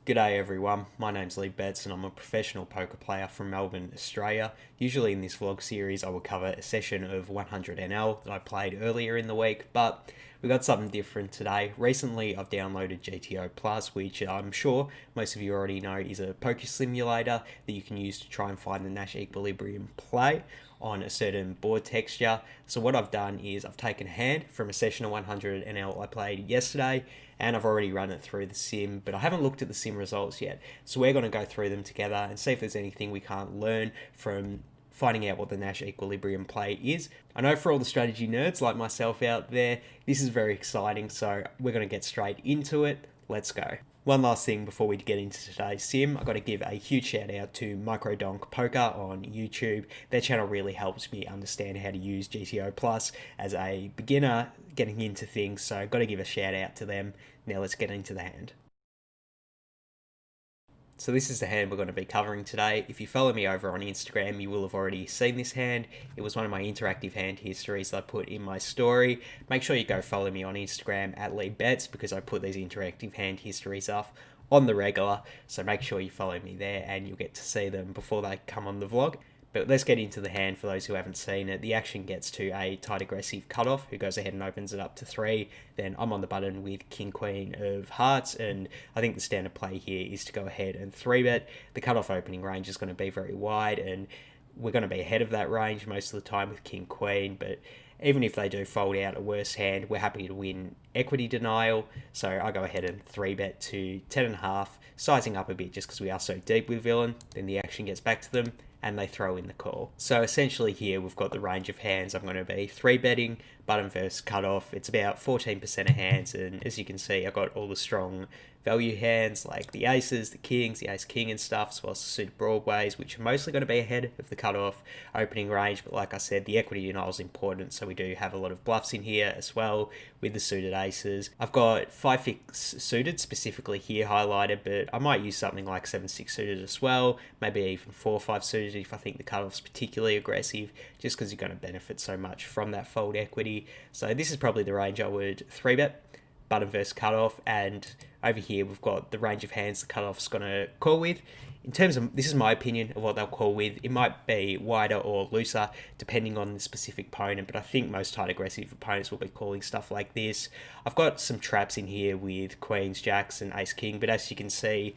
G'day everyone, my name's Lee Betts and I'm a professional poker player from Melbourne, Australia. Usually in this vlog series I will cover a session of 100nl that I played earlier in the week, but we got something different today. Recently I've downloaded GTO Plus, which I'm sure most of you already know is a poker simulator that you can use to try and find the Nash equilibrium play on a certain board texture. So what I've done is I've taken a hand from a session of 100nl I played yesterday, and I've already run it through the sim, but I haven't looked at the sim results yet. So we're going to go through them together and see if there's anything we can't learn from finding out what the Nash equilibrium play is. I know for all the strategy nerds like myself out there, this is very exciting, so we're going to get straight into it. Let's go. One last thing before we get into today's sim, I've got to give a huge shout out to Microdonk Poker on YouTube. Their channel really helps me understand how to use GTO Plus as a beginner getting into things, so I've got to give a shout out to them. Now let's get into the hand. So this is the hand we're going to be covering today. If you follow me over on Instagram, you will have already seen this hand. It was one of my interactive hand histories that I put in my story. Make sure you go follow me on Instagram at Lee Betts, because I put these interactive hand histories up on the regular. So make sure you follow me there and you'll get to see them before they come on the vlog. But let's get into the hand for those who haven't seen it. The action gets to a tight aggressive cutoff, who goes ahead and opens it up to 3. Then I'm on the button with King Queen of Hearts, and I think the standard play here is to go ahead and 3-bet. The cutoff opening range is going to be very wide, and we're going to be ahead of that range most of the time with King Queen, but even if they do fold out a worse hand, we're happy to win equity denial. So I go ahead and 3-bet to 10.5, sizing up a bit just because we are so deep with villain. Then the action gets back to them and they throw in the call. So essentially here we've got the range of hands I'm going to be 3-betting, button versus cutoff. It's about 14% of hands, and as you can see I've got all the strong value hands like the aces, the kings, the ace king and stuff, as well as the suited broadways, which are mostly going to be ahead of the cutoff opening range. But like I said, the equity denial is important, so we do have a lot of bluffs in here as well with the suited aces. I've got 5-6 suited specifically here highlighted, but I might use something like 7-6 suited as well, maybe even 4-5 suited if I think the cutoff's particularly aggressive, just because you're going to benefit so much from that fold equity. So this is probably the range I would 3-bet, button versus cutoff, and over here we've got the range of hands the cutoff's going to call with. In terms of, this is my opinion of what they'll call with, it might be wider or looser depending on the specific opponent, but I think most tight aggressive opponents will be calling stuff like this. I've got some traps in here with queens, jacks and ace king, but as you can see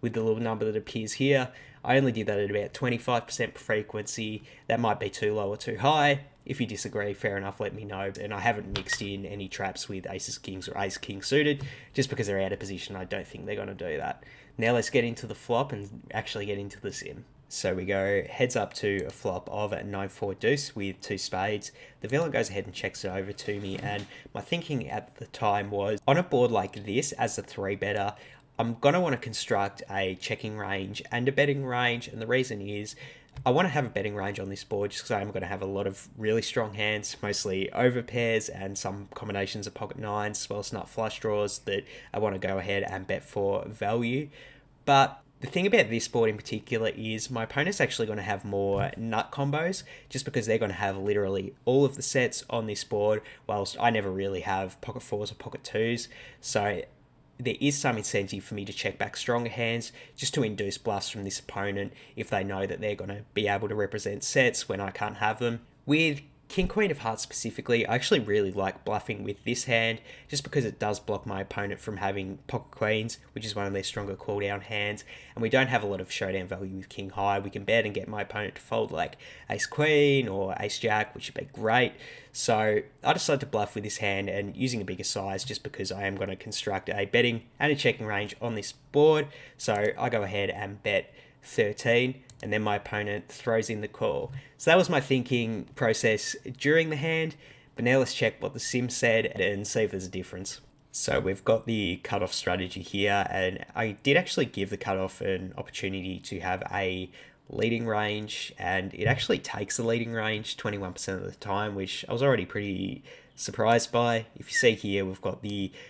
with the little number that appears here, I only did that at about 25% frequency. That might be too low or too high. If you disagree, fair enough, let me know. And I haven't mixed in any traps with aces, kings, or ace, king suited, just because they're out of position. I don't think they're going to do that. Now let's get into the flop and actually get into the sim. So we go heads up to a flop of a 9-4 deuce with 2 spades. The villain goes ahead and checks it over to me, and my thinking at the time was, on a board like this, as a 3-better, I'm going to want to construct a checking range and a betting range, and the reason is I want to have a betting range on this board just because I'm going to have a lot of really strong hands, mostly over pairs and some combinations of pocket nines as well as nut flush draws that I want to go ahead and bet for value. But the thing about this board in particular is my opponent's actually going to have more nut combos just because they're going to have literally all of the sets on this board, whilst I never really have pocket 4s or pocket 2s. So there is some incentive for me to check back stronger hands just to induce bluffs from this opponent if they know that they're going to be able to represent sets when I can't have them. With King Queen of Hearts specifically, I actually really like bluffing with this hand just because it does block my opponent from having pocket queens, which is one of their stronger cooldown hands, and we don't have a lot of showdown value with King High. We can bet and get my opponent to fold like Ace Queen or Ace Jack, which would be great. So I decided to bluff with this hand and using a bigger size just because I am going to construct a betting and a checking range on this board. So I go ahead and bet 13, and then my opponent throws in the call. So that was my thinking process during the hand, but now let's check what the sim said and see if there's a difference. So we've got the cutoff strategy here, and I did actually give the cutoff an opportunity to have a leading range, and it actually takes the leading range 21% of the time, which I was already pretty surprised by. If you see here, we've got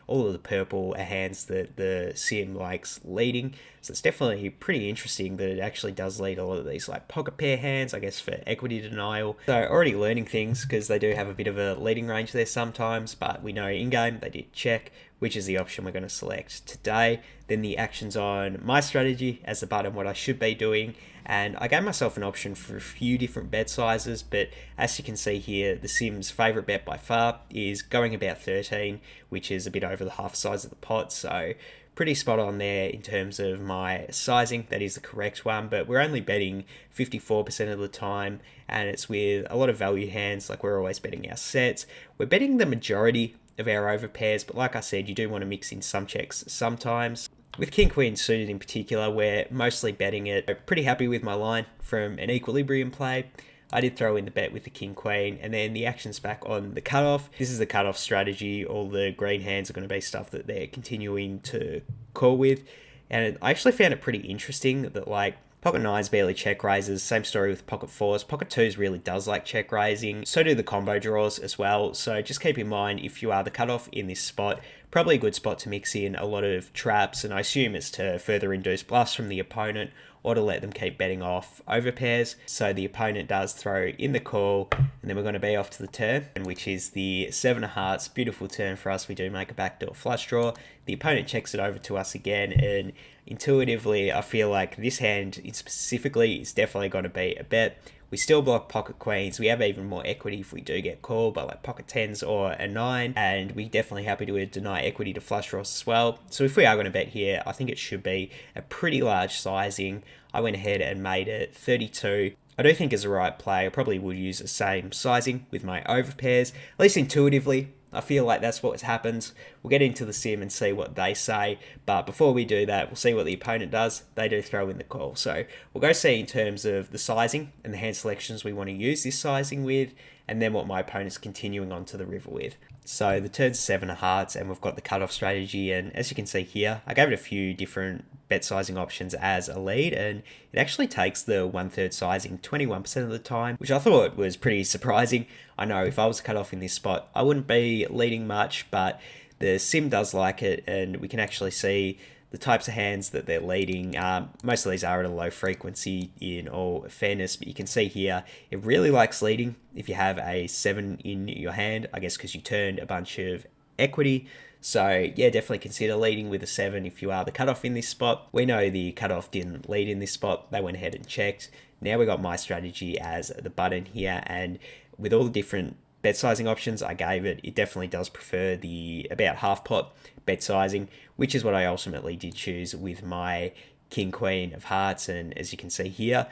all of the purple hands that the sim likes leading, so it's definitely pretty interesting that it actually does lead a lot of these like pocket pair hands, I guess, for equity denial. So already learning things because they do have a bit of a leading range there sometimes, but we know in game they did check which is the option we're going to select today. Then the actions on my strategy as the button, what I should be doing. And I gave myself an option for a few different bet sizes, but as you can see here, the Sim's favorite bet by far is going about 13, which is a bit over the half size of the pot. So pretty spot on there in terms of my sizing. That is the correct one, but we're only betting 54% of the time, and it's with a lot of value hands. Like, we're always betting our sets. We're betting the majority of our over pairs, but like I said, you do want to mix in some checks sometimes. With King Queen suited in particular, we're mostly betting it. I'm pretty happy with my line from an equilibrium play. I did throw in the bet with the King Queen, and then the actions back on the cutoff. This is the cutoff strategy. All the green hands are going to be stuff that they're continuing to call with. And I actually found it pretty interesting that, like, pocket nines barely check raises. Same story with pocket fours. Pocket twos really does like check raising. So do the combo draws as well. So just keep in mind, if you are the cutoff in this spot, probably a good spot to mix in a lot of traps. And I assume it's to further induce bluffs from the opponent, or to let them keep betting off over pairs. So the opponent does throw in the call, and then we're going to be off to the turn, which is the 7 of hearts. Beautiful turn for us. We do make a backdoor flush draw. The opponent checks it over to us again, and intuitively, I feel like this hand specifically is definitely going to be a bet. We still block pocket queens. We have even more equity if we do get called by like pocket tens or a 9, and we're definitely happy to deny equity to flush draws as well. So if we are going to bet here, I think it should be a pretty large sizing. I went ahead and made it 32. I do think as a right play, I probably would use the same sizing with my over pairs, at least intuitively. I feel like that's what happens. We'll get into the sim and see what they say, but before we do that, we'll see what the opponent does. They do throw in the call. So we'll go see in terms of the sizing and the hand selections we want to use this sizing with, and then what my opponent's continuing on to the river with. So the turn's 7 of hearts, and we've got the cutoff strategy, and as you can see here, I gave it a few different bet sizing options as a lead, and it actually takes the 1/3 sizing 21% of the time, which I thought was pretty surprising. I know if I was cut off in this spot, I wouldn't be leading much, but the sim does like it, and we can actually see the types of hands that they're leading. Most of these are at a low frequency in all fairness, but you can see here, it really likes leading if you have a 7 in your hand, I guess because you turned a bunch of equity. So yeah, definitely consider leading with a 7 if you are the cutoff in this spot. We know the cutoff didn't lead in this spot. They went ahead and checked. Now we got my strategy as the button here, and with all the different bet sizing options I gave it, it definitely does prefer the about half pot bet sizing, which is what I ultimately did choose with my King Queen of hearts. And as you can see here,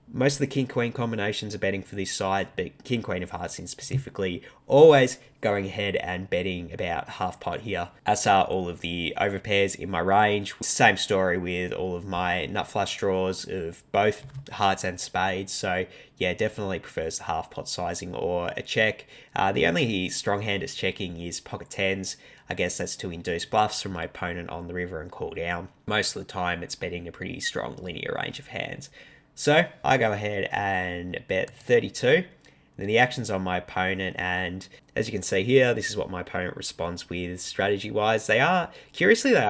most of the King Queen combinations are betting for this side, but King Queen of hearts in specifically always going ahead and betting about half pot here, as are all of the over pairs in my range. Same story with all of my nut flush draws of both hearts and spades. So yeah, definitely prefers the half pot sizing or a check. The only strong hand it's checking is pocket tens. I guess that's to induce bluffs from my opponent on the river and call down. Most of the time it's betting a pretty strong linear range of hands. So I go ahead and bet 32. Then the actions on my opponent, and as you can see here, this is what my opponent responds with strategy-wise. They are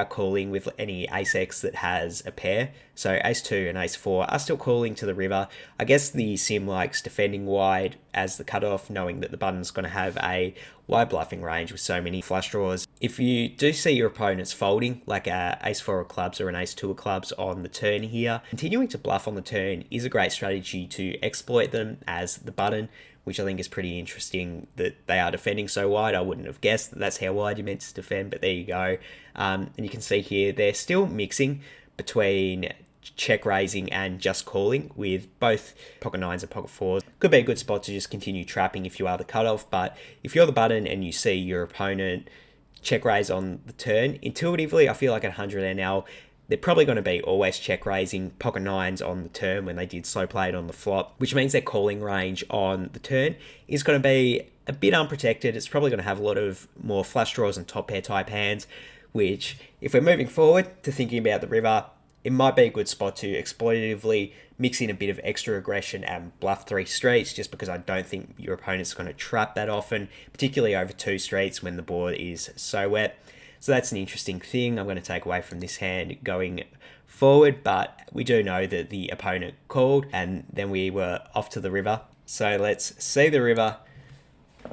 calling with any ace-x that has a pair. So ace-2 and ace-4 are still calling to the river. I guess the sim likes defending wide as the cutoff, knowing that the button's going to have a wide bluffing range with so many flush draws. If you do see your opponents folding, like a ace-4 of clubs or an ace-2 of clubs on the turn here, continuing to bluff on the turn is a great strategy to exploit them as the button, which I think is pretty interesting that they are defending so wide. I wouldn't have guessed that that's how wide you're meant to defend, but there you go. And you can see here, they're still mixing between check raising and just calling with both pocket nines and pocket fours. Could be a good spot to just continue trapping if you are the cutoff, but if you're the button and you see your opponent check raise on the turn, intuitively, I feel like at 100nl, they're probably going to be always check raising pocket nines on the turn when they did slow play it on the flop, which means their calling range on the turn is going to be a bit unprotected. It's probably going to have a lot of more flush draws and top pair type hands, which if we're moving forward to thinking about the river, it might be a good spot to exploitatively mix in a bit of extra aggression and bluff 3 streets, just because I don't think your opponent's going to trap that often, particularly over 2 streets when the board is so wet. So that's an interesting thing I'm going to take away from this hand going forward, but we do know that the opponent called and then we were off to the river. So let's see the river.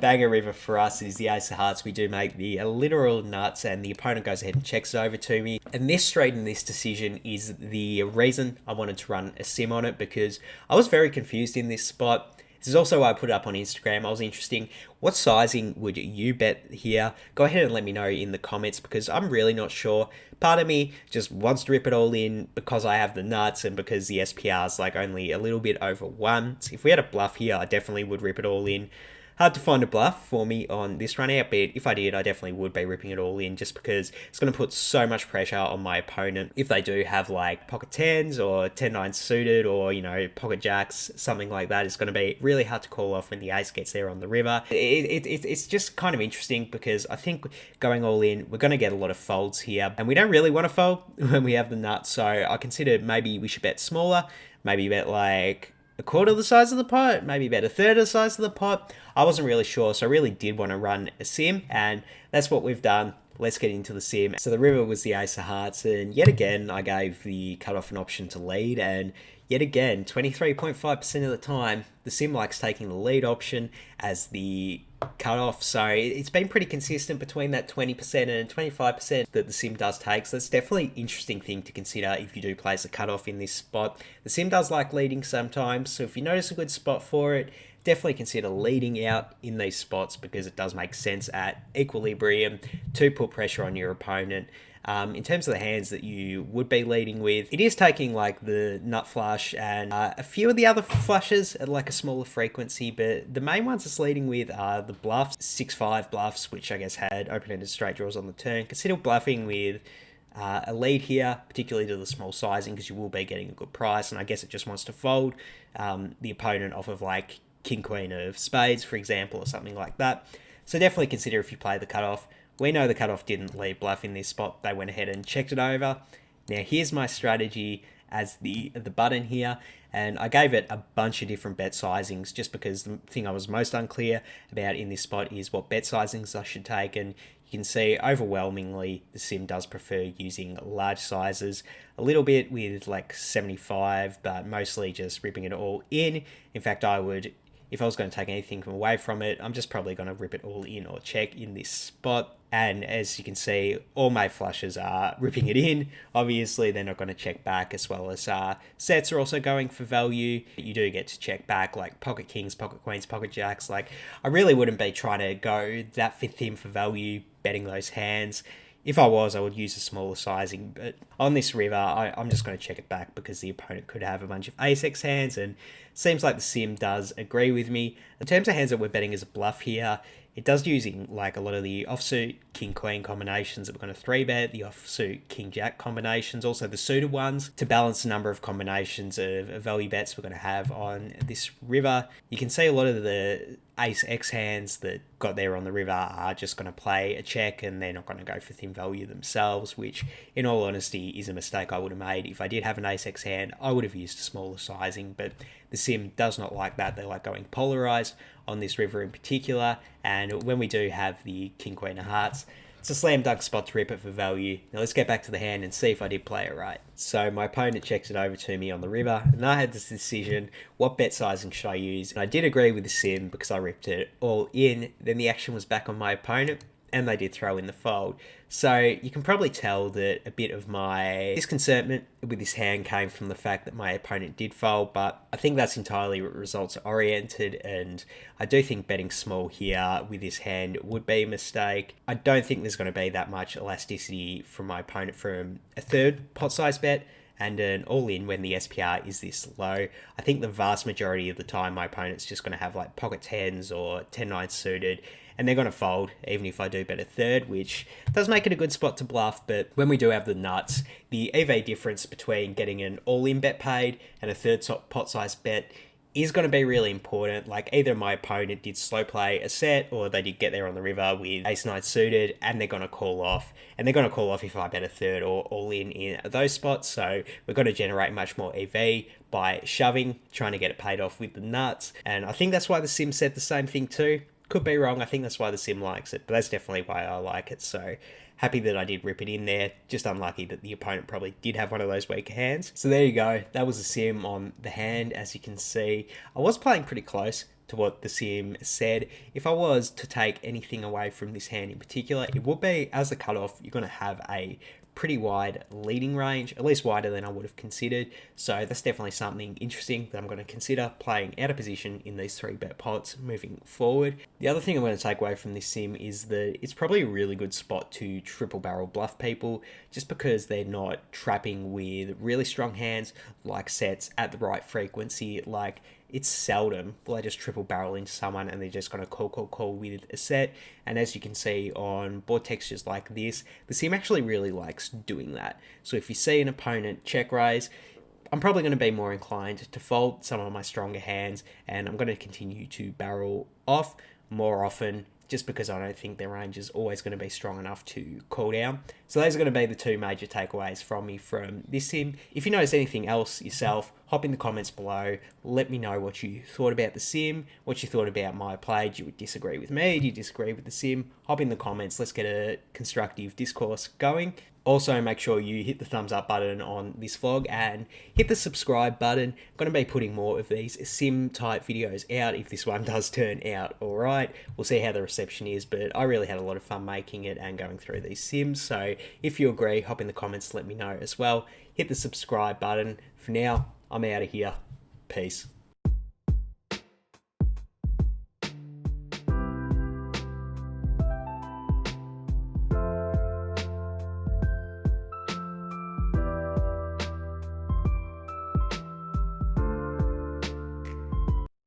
Banger river for us is the ace of hearts. We do make the literal nuts, and the opponent goes ahead and checks it over to me. And this straight in this decision is the reason I wanted to run a sim on it, because I was very confused in this spot. This is also why I put it up on Instagram. I was interested, what sizing would you bet here? Go ahead and let me know in the comments, because I'm really not sure. Part of me just wants to rip it all in because I have the nuts and because the SPR is like only a little bit over 1. So if we had a bluff here, I definitely would rip it all in. Hard to find a bluff for me on this run out, but if I did, I definitely would be ripping it all in, just because it's going to put so much pressure on my opponent. If they do have like pocket 10s or 10-9 suited, or, you know, pocket jacks, something like that, it's going to be really hard to call off when the ace gets there on the river. It's just kind of interesting, because I think going all in, we're going to get a lot of folds here, and we don't really want to fold when we have the nuts. So I consider maybe we should bet smaller, maybe bet like a quarter of the size of the pot, maybe about a third of the size of the pot. I wasn't really sure, so I really did want to run a sim, and that's what we've done. Let's get into the sim. So the river was the ace of hearts, and yet again I gave the cutoff an option to lead, and yet again 23.5% of the time the sim likes taking the lead option as the cutoff. So it's been pretty consistent between that 20% and 25% that the sim does take. So that's definitely an interesting thing to consider if you do place a cutoff in this spot. The sim does like leading sometimes, so if you notice a good spot for it, definitely consider leading out in these spots, because it does make sense at equilibrium to put pressure on your opponent. In terms of the hands that you would be leading with, it is taking like the nut flush and a few of the other flushes at like a smaller frequency, but the main ones it's leading with are the bluffs, 6-5 bluffs, which I guess had open-ended straight draws on the turn. Consider bluffing with a lead here, particularly to the small sizing, because you will be getting a good price, and I guess it just wants to fold the opponent off of like king queen of spades, for example, or something like that. So definitely consider if you play the cutoff. We know the cutoff didn't lead bluff in this spot. They went ahead and checked it over. Now here's my strategy as the button here, and I gave it a bunch of different bet sizings, just because the thing I was most unclear about in this spot is what bet sizings I should take. And you can see overwhelmingly the sim does prefer using large sizes, a little bit with like 75, but mostly just ripping it all in. In fact, I would, if I was going to take anything away from it, I'm just probably going to rip it all in or check in this spot. And as you can see, all my flushes are ripping it in. Obviously, they're not going to check back, as well as sets are also going for value. You do get to check back, like pocket kings, pocket queens, pocket jacks. Like, I really wouldn't be trying to go that fifth in for value, betting those hands. If I was, I would use a smaller sizing, but on this river, I'm just going to check it back, because the opponent could have a bunch of ace-x hands, and seems like the sim does agree with me. In terms of hands that we're betting as a bluff here, it does using like a lot of the offsuit king-queen combinations that we're going to 3-bet, the offsuit king-jack combinations, also the suited ones, to balance the number of combinations of value bets we're going to have on this river. You can see a lot of the ace-x hands that got there on the river are just going to play a check, and they're not going to go for thin value themselves, which in all honesty is a mistake I would have made. If I did have an ace-x hand, I would have used a smaller sizing, but the sim does not like that. They like going polarized on this river in particular, and when we do have the king queen of hearts, it's a slam dunk spot to rip it for value. Now let's get back to the hand and see if I did play it right. So my opponent checks it over to me on the river, and I had this decision, what bet sizing should I use? And I did agree with the sim, because I ripped it all in. Then the action was back on my opponent, and they did throw in the fold. So you can probably tell that a bit of my disconcernment with this hand came from the fact that my opponent did fold, but I think that's entirely results oriented, and I do think betting small here with this hand would be a mistake. I don't think there's going to be that much elasticity from my opponent from a third pot size bet and an all-in when the SPR is this low. I think the vast majority of the time my opponent's just going to have like pocket 10s or 10-9 suited, and they're going to fold even if I do bet a third, which does make it a good spot to bluff. But when we do have the nuts, the EV difference between getting an all-in bet paid and a third pot size bet is going to be really important. Like, either my opponent did slow play a set, or they did get there on the river with ace-9 suited, and they're going to call off. And they're going to call off if I bet a third or all-in those spots. So we're going to generate much more EV by shoving, trying to get it paid off with the nuts. And I think that's why the sim said the same thing too. Could be wrong. I think that's why the sim likes it, but that's definitely why I like it. So happy that I did rip it in there. Just unlucky that the opponent probably did have one of those weaker hands. So there you go. That was a sim on the hand. As you can see, I was playing pretty close to what the sim said. If I was to take anything away from this hand in particular, it would be, as a cutoff, you're going to have a pretty wide leading range, at least wider than I would have considered. So that's definitely something interesting that I'm going to consider playing out of position in these 3-bet pots moving forward. The other thing I'm going to take away from this sim is that it's probably a really good spot to triple barrel bluff people, just because they're not trapping with really strong hands like sets at the right frequency. Like, it's seldom will I just triple barrel into someone and they're just going to call with a set. And as you can see on board textures like this, the sim actually really likes doing that. So if you see an opponent check raise, I'm probably going to be more inclined to fold some of my stronger hands, and I'm going to continue to barrel off more often, just because I don't think their range is always going to be strong enough to call down. So those are going to be the two major takeaways from me from this sim. If you notice anything else yourself, hop in the comments below. Let me know what you thought about the sim, what you thought about my play. Do you disagree with me? Do you disagree with the sim? Hop in the comments. Let's get a constructive discourse going. Also, make sure you hit the thumbs up button on this vlog and hit the subscribe button. I'm going to be putting more of these sim type videos out if this one does turn out alright. We'll see how the reception is, but I really had a lot of fun making it and going through these sims. So if you agree, hop in the comments, let me know as well. Hit the subscribe button. For now, I'm out of here. Peace.